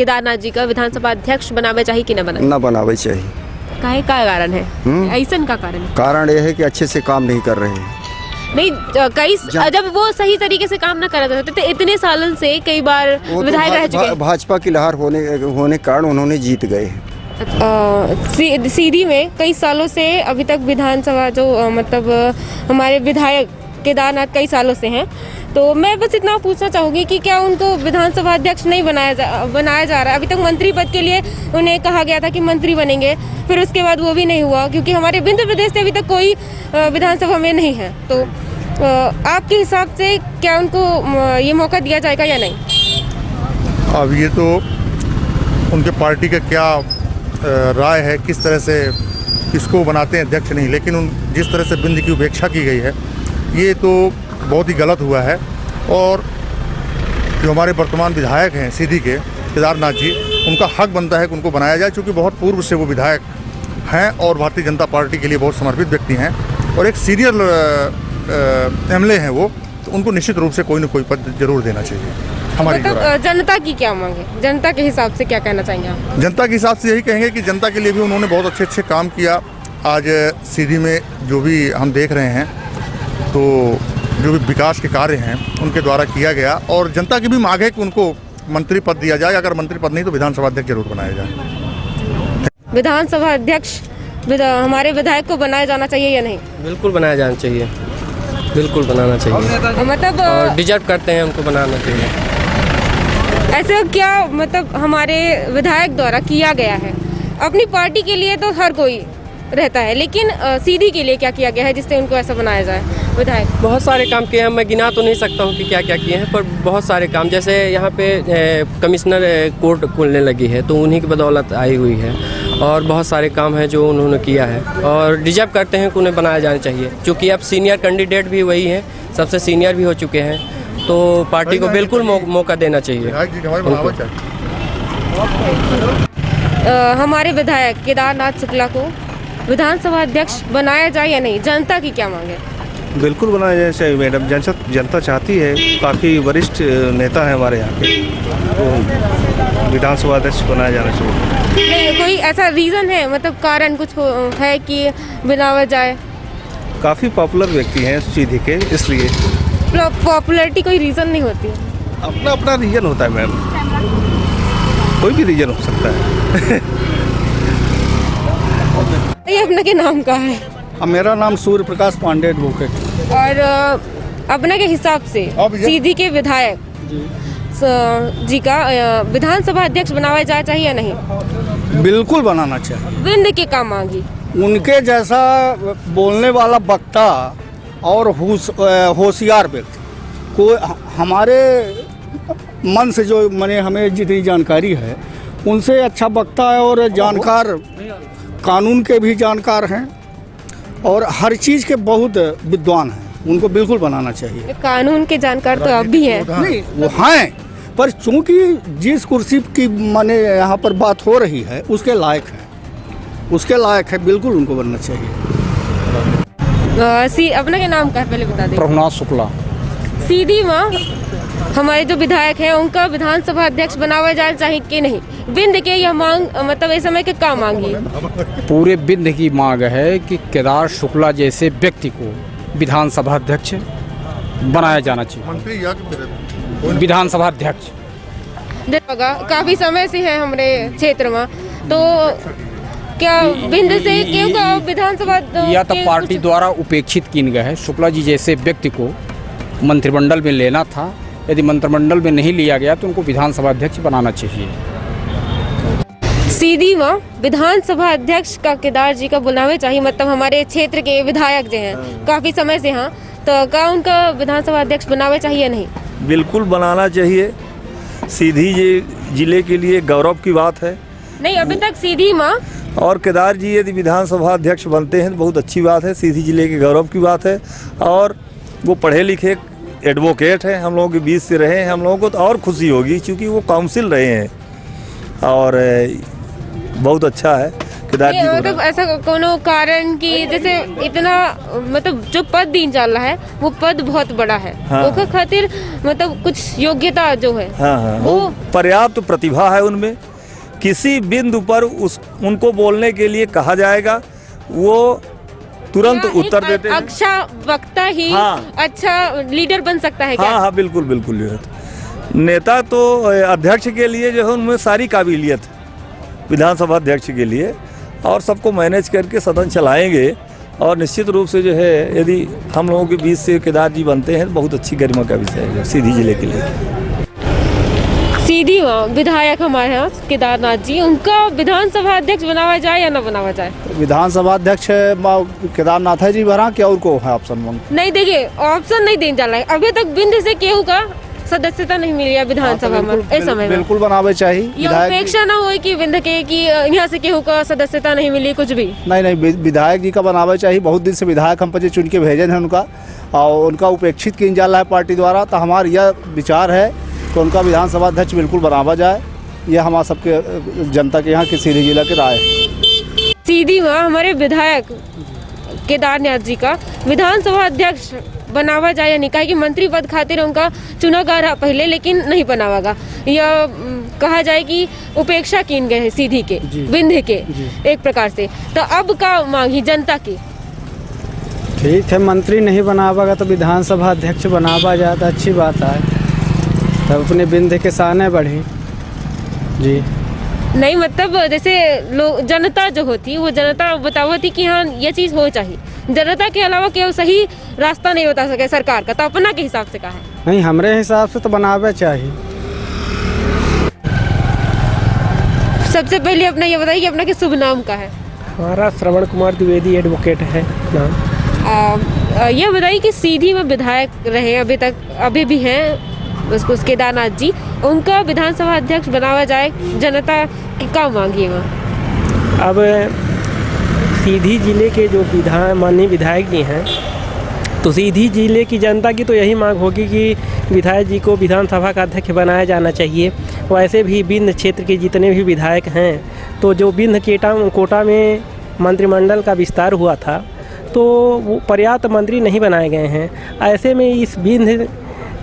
केदारनाथ जी का विधानसभा अध्यक्ष बनावे चाहिए कि न बनावे? ना बनावे चाहिए। काहे का कारण है? ऐसन का कारण है? कारण यह है कि अच्छे से काम नहीं कर रहे हैं। नहीं, जब वो सही तरीके से काम ना कर रहे थे तो इतने सालों से कई बार विधायक रह चुके हैं। भाजपा की लहर होने के कारण उन्होंने जीत गए। सीधी में कई सालों से अभी तक विधानसभा जो मतलब हमारे विधायक केदारनाथ कई सालों से हैं, तो मैं बस इतना पूछना चाहूँगी कि क्या उनको विधानसभा अध्यक्ष नहीं बनाया जा रहा है? अभी तक मंत्री पद के लिए उन्हें कहा गया था कि मंत्री बनेंगे, फिर उसके बाद वो भी नहीं हुआ क्योंकि हमारे विंध्य प्रदेश से अभी तक कोई विधानसभा में नहीं है। तो आपके हिसाब से क्या उनको ये मौका दिया जाएगा या नहीं? अब ये तो उनके पार्टी का क्या राय है, किस तरह से किसको बनाते हैं अध्यक्ष नहीं, लेकिन जिस तरह से विंध्य की उपेक्षा की गई है ये तो बहुत ही गलत हुआ है। और जो हमारे वर्तमान विधायक हैं सीधी के केदारनाथ जी, उनका हक बनता है कि उनको बनाया जाए, क्योंकि बहुत पूर्व से वो विधायक हैं और भारतीय जनता पार्टी के लिए बहुत समर्पित व्यक्ति हैं और एक सीनियर एमएलए हैं वो, तो उनको निश्चित रूप से कोई न कोई पद जरूर देना चाहिए। हमारी मतलब जनता की क्या मांग है? जनता के हिसाब से क्या कहना चाहेंगे आप? जनता के हिसाब से यही कहेंगे कि जनता के लिए भी उन्होंने बहुत अच्छे अच्छे काम किया। आज सीधी में जो भी हम देख रहे हैं, तो जो भी विकास के कार्य हैं उनके द्वारा किया गया, और जनता की भी मांग है कि उनको मंत्री पद दिया जाए। अगर मंत्री पद नहीं तो विधानसभा अध्यक्ष जरूर बनाया जाए। विधानसभा अध्यक्ष हमारे विधायक को बनाया जाना चाहिए या नहीं? बिल्कुल बनाया जाना चाहिए, बिल्कुल बनाना चाहिए। मतलब डिजर्व करते हैं, उनको बनाना चाहिए। ऐसे क्या मतलब हमारे विधायक द्वारा किया गया है? अपनी पार्टी के लिए तो हर कोई रहता है, लेकिन सीधी के लिए क्या किया गया है जिससे उनको ऐसा बनाया जाए विधायक? बहुत सारे काम किए हैं, मैं गिना तो नहीं सकता हूँ कि क्या क्या किए हैं, पर बहुत सारे काम, जैसे यहाँ पे कमिश्नर कोर्ट खुलने लगी है तो उन्हीं की बदौलत आई हुई है, और बहुत सारे काम हैं जो उन्होंने किया है और डिजर्व करते हैं कि उन्हें बनाया जाना चाहिए। चूँकि अब सीनियर कैंडिडेट भी वही हैं, सबसे सीनियर भी हो चुके हैं, तो पार्टी को बिल्कुल मौका देना चाहिए। हमारे विधायक केदारनाथ शुक्ला को विधानसभा अध्यक्ष बनाया जाए या नहीं? जनता की क्या मांग है? बिल्कुल बनाया जाना चाहिए मैडम, जनता चाहती है। काफ़ी वरिष्ठ नेता है हमारे यहाँ के, तो विधानसभा अध्यक्ष बनाया जाना चाहिए। नहीं, कोई ऐसा रीज़न है, मतलब कारण कुछ है कि बनाया जाए? काफ़ी पॉपुलर व्यक्ति हैं सीधी के, इसलिए। पॉपुलैरिटी कोई रीज़न नहीं होती है? अपना अपना रीजन होता है मैम, कोई भी रीजन हो सकता है। ये अपने के नाम का है? मेरा नाम सूर्य प्रकाश पांडे एडवोकेट। और अपने के हिसाब से सीधी के विधायक जी का विधानसभा अध्यक्ष बनाया जाए चाहिए या नहीं? बिल्कुल बनाना चाहिए। विंध्य के काम मांगी, उनके जैसा बोलने वाला वक्ता और होशियार व्यक्ति को हमारे मन से जो मैंने हमें जितनी जानकारी है उनसे अच्छा वक्ता है और जानकार, कानून के भी जानकार हैं और हर चीज़ के बहुत विद्वान हैं। उनको बिल्कुल बनाना चाहिए। कानून के जानकार तो अब भी हैं। नहीं, वो हैं, पर चूंकि जिस कुर्सी की माने यहाँ पर बात हो रही है उसके लायक है, बिल्कुल उनको बनना चाहिए। अपने के नाम का पहले बता दें। प्रभुनाथ शुक्ला। सीधी माँ हमारे जो विधायक हैं उनका विधानसभा अध्यक्ष बनाया जाना चाहिए कि नहीं? विंध्य के यह मांग मतलब इस समय के क्या मांगी? पूरे विंध्य की मांग है कि केदार शुक्ला जैसे व्यक्ति को विधानसभा अध्यक्ष बनाया जाना चाहिए। मंत्री या विधानसभा अध्यक्ष काफी समय से है हमारे क्षेत्र में, तो क्या विंध्य से क्यों विधानसभा या तो पार्टी द्वारा उपेक्षित किन गए है। शुक्ला जी जैसे व्यक्ति को मंत्रिमंडल में लेना था, यदि मंत्रिमंडल में नहीं लिया गया तो उनको विधानसभा अध्यक्ष बनाना चाहिए। सीधी माँ विधानसभा अध्यक्ष का केदार जी का बुलावे चाहिए, मतलब हमारे क्षेत्र के विधायक जो हैं काफी समय से, हाँ, तो क्या उनका विधानसभा अध्यक्ष बनावे चाहिए नहीं? बिल्कुल बनाना चाहिए। सीधी जिले के लिए गौरव की बात है। नहीं, अभी तक सीधी माँ और केदार जी यदि विधानसभा अध्यक्ष बनते हैं तो बहुत अच्छी बात है, सीधी जिले के गौरव की बात है। और वो पढ़े लिखे एडवोकेट हैं, हम लोगों के बीच से रहे हैं, हम लोगों को तो और खुशी होगी क्योंकि वो काउंसिल रहे हैं। और बहुत अच्छा है केदार जी को मतलब ऐसा कोनो कारण कि जैसे इतना मतलब जो पद दिन चल रहा है वो पद बहुत बड़ा है, हाँ। ओकर खातिर मतलब कुछ योग्यता जो है हाँ हाँ वो पर्याप्त प्रतिभा है उनमें। किसी बिंदु पर उनको बोलने के लिए कहा जाएगा वो तुरंत एक उत्तर देते हैं। अच्छा वक्ता ही हाँ। अच्छा लीडर बन सकता है क्या? हाँ हाँ बिल्कुल बिल्कुल जो है नेता तो अध्यक्ष के लिए जो है उनमें सारी काबिलियत है, विधानसभा अध्यक्ष के लिए, और सबको मैनेज करके सदन चलाएंगे। और निश्चित रूप से जो है यदि हम लोगों के बीच से केदार जी बनते हैं तो बहुत अच्छी गरिमा का विषय है सीधी जिले के लिए। सीधी विधायक हमारे यहाँ केदारनाथ जी, उनका विधानसभा अध्यक्ष बनावा जाए या ना बनावा जाए? विधानसभा अध्यक्ष केदारनाथ है जी भरा क्या और को है ऑप्शन में? नहीं देखिए ऑप्शन नहीं देने चल रहा है, अभी तक बिंद से केहू का सदस्यता नहीं मिली है विधानसभा में इस समय में। बिल्कुल बनावे चाहिए ये अपेक्षा ना हो कि बिंद के कि यहाँ से केहू का सदस्यता नहीं मिली कुछ भी। नहीं विधायक जी का बनावे चाहिए। बहुत दिन से विधायक हम पर चुन के भेजे हैं उनका, और उनका उपेक्षित किया जा रहा है पार्टी द्वारा। तो हमारा यह विचार है कि उनका विधानसभा अध्यक्ष बिल्कुल बनावा जाए। यह हमारा सबके जनता के यहाँ के सीधी जिला की राय है। सीधी हमारे विधायक केदारनाथ जी का विधानसभा अध्यक्ष बनावा जाए या नहीं, कहा कि मंत्री पद खातिर उनका चुना गया रहा पहले लेकिन नहीं बनावागा। यह कहा जाए कि उपेक्षा कीन गए हैं सीधी के विंध्य के एक प्रकार से। तो अब का मांगी जनता की? ठीक है, मंत्री नहीं बनावागा तो विधानसभा अध्यक्ष बनावा जाए तो अच्छी बात है, तब अपने विंध्य के सामने बढ़े जी। नहीं मतलब जैसे लोग जनता जो होती वो जनता बतावती कि हाँ ये चीज़ हो चाहिए, जनता के अलावा केवल सही रास्ता नहीं बता सके सरकार का, तो अपना के हिसाब से कहा है? नहीं, हमारे हिसाब से तो बनावे चाहिए। सबसे पहले अपना ये बताइए कि अपना के शुभ नाम का है? हमारा श्रवण कुमार द्विवेदी एडवोकेट है नाम। ये बताइए कि सीधी में विधायक रहे अभी तक, अभी भी हैं उसको केदारनाथ जी, उनका विधानसभा अध्यक्ष बनावा जाए, जनता की क्या मांगी है? अब सीधी जिले के जो माननीय विधायक जी हैं, तो सीधी जिले की जनता की तो यही मांग होगी कि विधायक जी को विधानसभा का अध्यक्ष बनाया जाना चाहिए। वैसे भी विंध्य क्षेत्र के जितने भी विधायक हैं, तो जो विंध्य कोटा में मंत्रिमंडल का विस्तार हुआ था तो वो पर्याप्त मंत्री नहीं बनाए गए हैं। ऐसे में इस विंध्य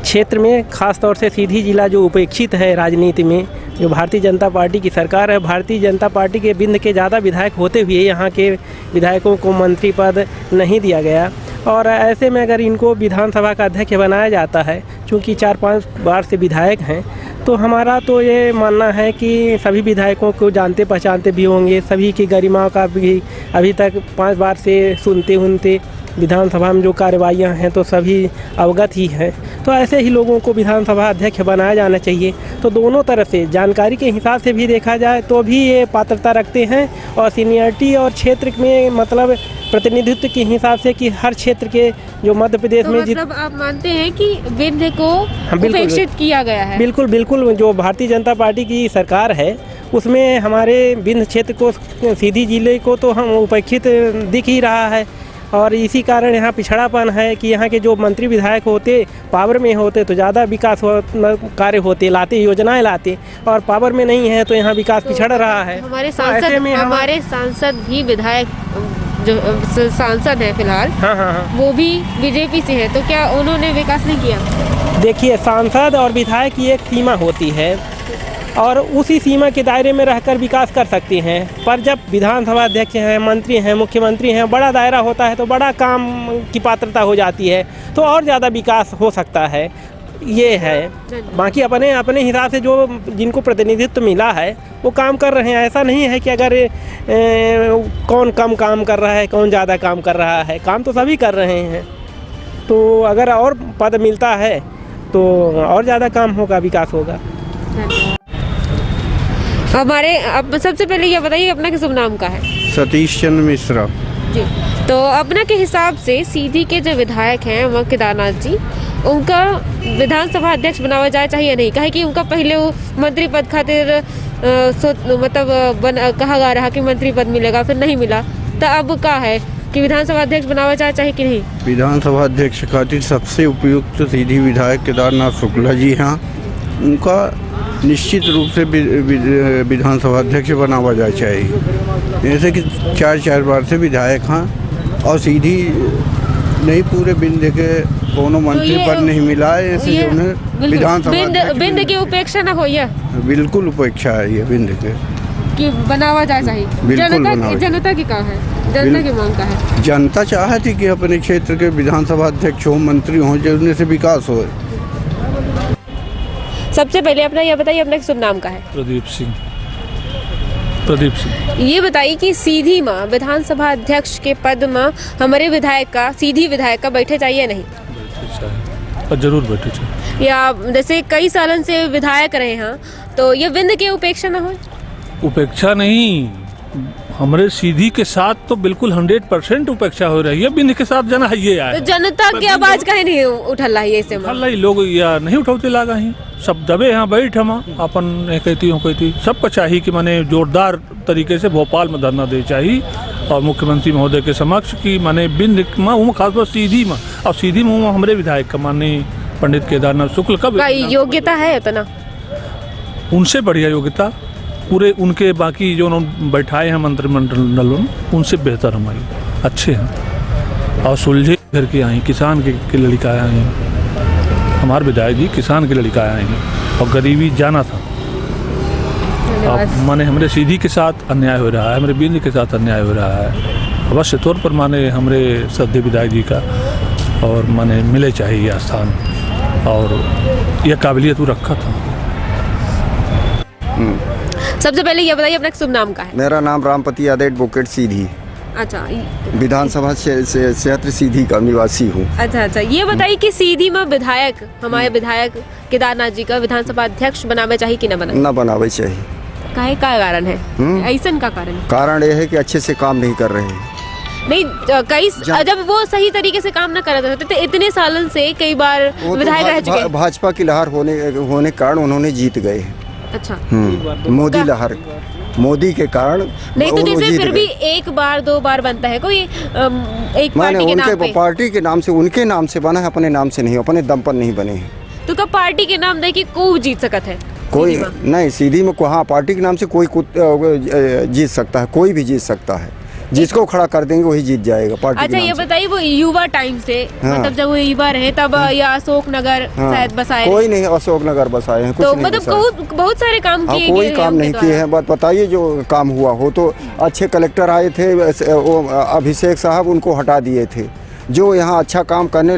क्षेत्र में ख़ास तौर से सीधी जिला जो उपेक्षित है राजनीति में, जो भारतीय जनता पार्टी की सरकार है, भारतीय जनता पार्टी के विंध्य के ज़्यादा विधायक होते हुए यहाँ के विधायकों को मंत्री पद नहीं दिया गया। और ऐसे में अगर इनको विधानसभा का अध्यक्ष बनाया जाता है, चूँकि 4-5 बार से विधायक हैं, तो हमारा तो ये मानना है कि सभी विधायकों को जानते पहचानते भी होंगे, सभी की गरिमा का भी अभी तक 5 बार से सुनते विधानसभा में जो कार्रवाइयाँ हैं तो सभी अवगत ही हैं। तो ऐसे ही लोगों को विधानसभा अध्यक्ष बनाया जाना चाहिए। तो दोनों तरफ से जानकारी के हिसाब से भी देखा जाए तो भी ये पात्रता रखते हैं, और सीनियरिटी और क्षेत्र में मतलब प्रतिनिधित्व के हिसाब से कि हर क्षेत्र के जो मध्य प्रदेश तो में मतलब आप मानते हैं कि विंध्य को उपेक्षित किया गया है? बिल्कुल जो भारतीय जनता पार्टी की सरकार है उसमें हमारे विंध्य क्षेत्र को, सीधी जिले को तो हम उपेक्षित दिख ही रहा है। और इसी कारण यहाँ पिछड़ापन है कि यहाँ के जो मंत्री विधायक होते पावर में होते तो ज़्यादा विकास कार्य होते, लाते योजनाएं लाते, और पावर में नहीं है तो यहाँ विकास पिछड़ रहा है। हमारे सांसद भी विधायक जो सांसद है फिलहाल, हाँ, वो भी बीजेपी से है, तो क्या उन्होंने विकास नहीं किया? देखिए, सांसद और विधायक की एक सीमा होती है और उसी सीमा के दायरे में रहकर विकास कर सकते हैं। पर जब विधानसभा अध्यक्ष हैं, मंत्री हैं, मुख्यमंत्री हैं, बड़ा दायरा होता है तो बड़ा काम की पात्रता हो जाती है, तो और ज़्यादा विकास हो सकता है। ये है, बाकी अपने हिसाब से जो जिनको प्रतिनिधित्व मिला है वो काम कर रहे हैं। ऐसा नहीं है कि अगर कौन कम काम कर रहा है, कौन ज़्यादा काम कर रहा है, काम तो सभी कर रहे हैं। तो अगर और पद मिलता है तो और ज़्यादा काम होगा, विकास होगा। हमारे अब सबसे पहले ये बताइए अपना के शुभ नाम का है? सतीश चंद्र मिश्रा जी। तो अपना के हिसाब से सीधी के जो विधायक हैं वो केदारनाथ जी, उनका विधानसभा अध्यक्ष बनावा जाए चाहिए नहीं? कहे कि उनका पहले वो मंत्री पद खातिर कहा जा रहा कि मंत्री पद मिलेगा, फिर नहीं मिला, तो अब क्या है कि विधानसभा अध्यक्ष बनावा जाए चाहिए कि नहीं? विधानसभा अध्यक्ष खातिर सबसे उपयुक्त सीधी विधायक केदारनाथ शुक्ला जी हैं। उनका निश्चित रूप से विधानसभा अध्यक्ष बनावा जाए चाहिए। जैसे कि 4 बार से विधायक हैं और सीधी नहीं पूरे बिंद के कोनो मंत्री पद नहीं मिला है, ऐसे जो उन्हें विधानसभा बिंद की उपेक्षा ना हो, ये बिल्कुल उपेक्षा है ये बिंद के कि बनावा जाए चाहिए। जनता की कहाँ है, जनता की मांग का है। जनता चाहती कि अपने क्षेत्र के विधानसभा अध्यक्ष हो, मंत्री हों, जिनसे से विकास हो। सबसे पहले अपना यह बताइए, अपना शुभ नाम का है? प्रदीप सिंह। ये बताइए कि सीधी माँ विधानसभा अध्यक्ष के पद में हमारे विधायक का, सीधी विधायक का बैठे चाहिए नहीं? और जरूर बैठे चाहिए। या जैसे कई सालों से विधायक रहे हैं तो ये बिंद की उपेक्षा ना हो? उपेक्षा नहीं, हमारे सीधी के साथ तो बिल्कुल 100% उपेक्षा हो रही है। बिंद के साथ जना है ये तो जनता की आवाज काहे नहीं उठल रही है? इससे लोग या नहीं उठौते लागा ही, सब दबे यहाँ बैठ हम अपन कहती सबको चाहिए कि माने जोरदार तरीके से भोपाल में धरना दे चाहिए और मुख्यमंत्री महोदय के समक्ष कि माने बिंद में खासतौर सीधी में, और सीधी में हमारे विधायक का माननीय पंडित केदारनाथ शुक्ल का योग्यता है उतना, उनसे बढ़िया योग्यता पूरे उनके बाकी जो बैठाए हैं मंत्रिमंडल में उनसे बेहतर हमारी अच्छे हैं और सुलझे घर के आई, किसान के लड़का आई, हमारे विधायक जी किसान के लड़का आई और गरीबी जाना था। अब माने हमारे सीधी के साथ अन्याय हो रहा है, हमारे बिंद के साथ अन्याय हो रहा है, अवश्य तौर पर माने हमारे सद्य विधायक जी का और माने मिले चाहिए स्थान और यह काबिलियत वो रखा था। सबसे पहले ये बताइए अपना शुभ नाम का है? मेरा नाम रामपति यादव, एडवोकेट सीधी। अच्छा, विधानसभा क्षेत्र सीधी का निवासी हूँ। अच्छा, ये बताइए कि सीधी में विधायक, हमारे विधायक केदारनाथ जी का विधानसभा अध्यक्ष बनावे चाहिए कि न बनावे? न बनावे चाहिए। काहे का कारण है? ऐसा का कारण है? कारण यह है कि अच्छे से काम नहीं कर रहे हैं। नहीं, कई जब वो सही तरीके से काम न कर रहे थे तो इतने सालों से कई बार विधायक रह चुके हैं। भाजपा की लहर होने कारण उन्होंने जीत गए। अच्छा, मोदी लहर, मोदी के कारण नहीं तो जैसे फिर भी 1 बार 2 बार बनता है कोई एक पार्टी के नाम पे? पार्टी के नाम से, उनके नाम से बना है, अपने नाम से नहीं, अपने दम पर नहीं बने हैं। तो कब पार्टी के नाम दे के कोई जीत सकता है? कोई नहीं, सीधी में हाँ पार्टी के नाम से कोई जीत सकता है, कोई भी जीत सकता है, जिसको खड़ा कर देंगे वही जीत जाएगा पार्टी। अच्छा, ये बताइए वो युवा टाइम से मतलब जब वो युवा रहे तब या अशोक नगर शायद बसाए? कोई नहीं, अशोक नगर बसाए हैं, तो मतलब बहुत सारे काम किए, कोई काम नहीं किए हैं। बात बताइए जो काम हुआ हो तो अच्छे कलेक्टर आए थे, वो अभिषेक साहब, उनको हटा दिए थे। जो यहाँ अच्छा काम करने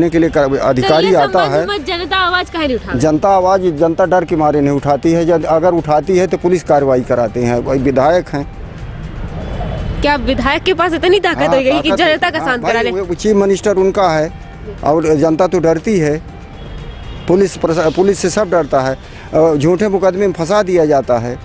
के लिए अधिकारी आता है, जनता आवाज काहे नहीं उठाती? जनता आवाज, जनता डर के मारे नहीं उठाती है। अगर उठाती है तो पुलिस कार्रवाई कराते हैं। विधायक हैं, क्या विधायक के पास इतनी ताकत हो गई कि जनता का शांत करा ले? चीफ मिनिस्टर उनका है और जनता तो डरती है, पुलिस से सब डरता है। झूठे मुकदमे में फंसा दिया जाता है।